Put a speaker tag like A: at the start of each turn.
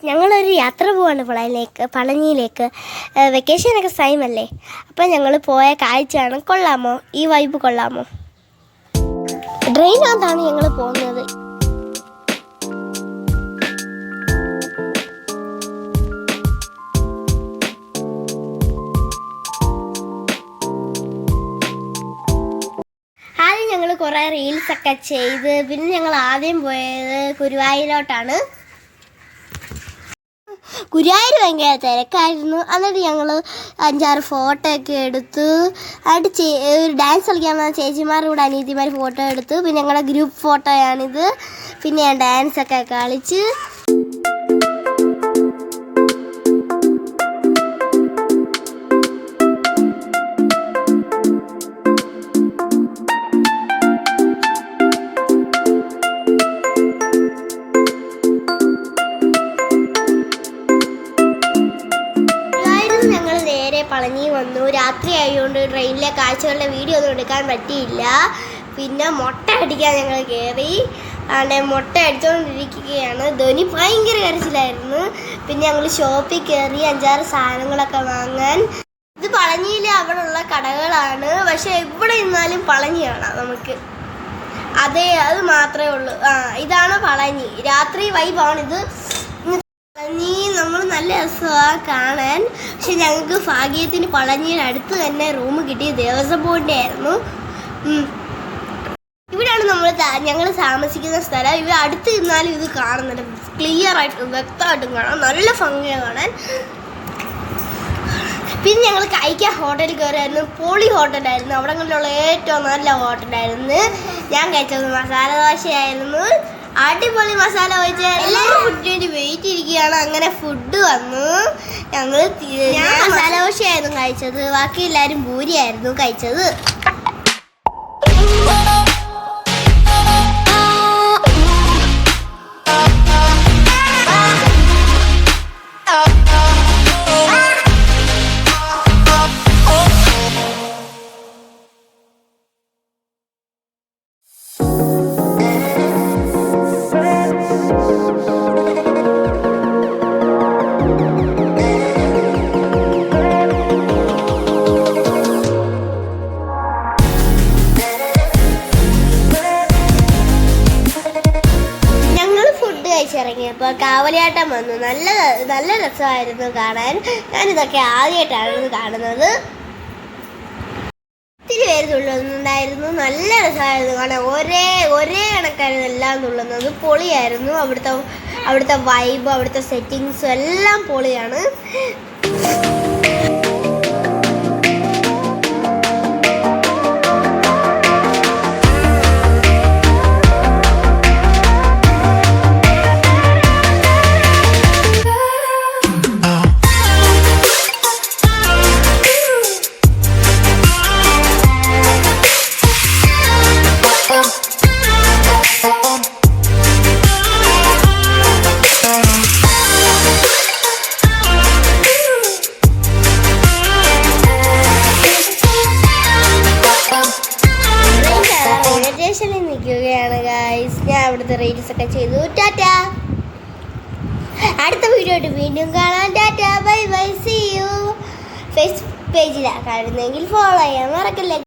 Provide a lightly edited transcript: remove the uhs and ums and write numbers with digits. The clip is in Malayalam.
A: ഞങ്ങളൊരു യാത്ര പോവാണ് പളനിയിലേക്ക്. വെക്കേഷനൊക്കെ ടൈമല്ലേ, അപ്പം ഞങ്ങൾ പോയ കാഴ്ചയാണ്. കൊള്ളാമോ? ഈ വൈബ് കൊള്ളാമോ? ട്രെയിനകത്താണ് ഞങ്ങൾ പോകുന്നത്. ആദ്യം ഞങ്ങൾ കുറേ റീൽസൊക്കെ ചെയ്ത് പിന്നെ ഞങ്ങൾ ആദ്യം പോയത് ഗുരുവായൂരോട്ടാണ്. ഗുരുവായൂർ ഭയങ്കര തിരക്കായിരുന്നു. എന്നിട്ട് ഞങ്ങൾ 5-6 ഫോട്ടോ ഒക്കെ എടുത്തു. എന്നിട്ട് ഡാൻസ് കളിക്കാൻ വന്ന ചേച്ചിമാരുടെ കൂടെ അനിയത്തിമാർ ഫോട്ടോ എടുത്തു. പിന്നെ ഞങ്ങളുടെ ഗ്രൂപ്പ് ഫോട്ടോയാണിത്. പിന്നെ ഞാൻ ഡാൻസൊക്കെ കളിച്ച് പളനി വന്നു. രാത്രി ആയതുകൊണ്ട് ട്രെയിനിലെ കാഴ്ചകളുടെ വീഡിയോ ഒന്നും എടുക്കാൻ പറ്റിയില്ല. പിന്നെ മുട്ട അടിക്കാൻ ഞങ്ങൾ കയറി. മുട്ട അടിച്ചുകൊണ്ടിരിക്കുകയാണ്. ധ്വനി ഭയങ്കര കരച്ചിലായിരുന്നു. പിന്നെ ഞങ്ങൾ ഷോപ്പിൽ കയറി 5-6 സാധനങ്ങളൊക്കെ വാങ്ങാൻ. ഇത് പളനിയിൽ അവിടെയുള്ള കടകളാണ്. പക്ഷെ എവിടെ നിന്നാലും പളനിയാണ് നമുക്ക്. അത് മാത്രമേ ഉള്ളൂ. ഇതാണ് പളനി. രാത്രി വൈബാണിത്. പളനി നമ്മൾ നല്ല രസമാണ് കാണാൻ. പക്ഷെ ഞങ്ങൾക്ക് ഭാഗ്യത്തിന് പളനിയുടെ അടുത്ത് തന്നെ റൂം കിട്ടി. ദേവസ്വം ബോർഡിൻ്റെ ആയിരുന്നു. ഇവിടെയാണ് ഞങ്ങൾ താമസിക്കുന്ന സ്ഥലം. ഇവിടെ അടുത്ത് നിന്നാലും ഇത് കാണുന്നുണ്ട്. ക്ലിയർ ആയിട്ടും വ്യക്തമായിട്ടും കാണാം. നല്ല ഭംഗിയാണ് കാണാൻ. പിന്നെ ഞങ്ങൾ കഴിക്കാൻ ഹോട്ടലിൽ കയറിയായിരുന്നു. പൊളി ഹോട്ടലായിരുന്നു. അവിടങ്ങളിലുള്ള ഏറ്റവും നല്ല ഹോട്ടലായിരുന്നു. ഞാൻ കഴിച്ചത് മസാല ദോശയായിരുന്നു. അടിപൊളി മസാല കഴിച്ച എല്ലാവരും ഫുഡിന് വേണ്ടി വെയിറ്റ് ഇരിക്കുകയാണ്. അങ്ങനെ ഫുഡ് വന്നു. ഞാൻ മസാല ദോശയായിരുന്നു കഴിച്ചത്. ബാക്കി എല്ലാവരും പൂരിയായിരുന്നു കഴിച്ചത്. ഇറങ്ങിയപ്പോൾ കാവലിയാട്ടം വന്നു. നല്ല രസമായിരുന്നു കാണാൻ. ഞാനിതൊക്കെ ആദ്യമായിട്ടാണ് കാണുന്നത്. ഒത്തിരി പേര് തുള്ളുന്നുണ്ടായിരുന്നു. നല്ല രസമായിരുന്നു കാണാൻ. ഒരേ കണക്കായിരുന്നു എല്ലാം തുള്ളുന്നത്. പൊളിയായിരുന്നു. അവിടുത്തെ വൈബ്, അവിടുത്തെ സെറ്റിങ്സും എല്ലാം പൊളിയാണ്. നിൽക്കുകയാണ് ഗൈസ്. ഞാൻ അവിടുത്തെ റീൽസ് ഒക്കെ ചെയ്തു. ടാറ്റാ. അടുത്ത വീഡിയോ ആയിട്ട് വീണ്ടും കാണാം. Tata, bye bye, see you. Facebook പേജിലാണ് കാണുന്നതെങ്കിൽ ഫോളോ ചെയ്യാൻ മറക്കല്ലേ.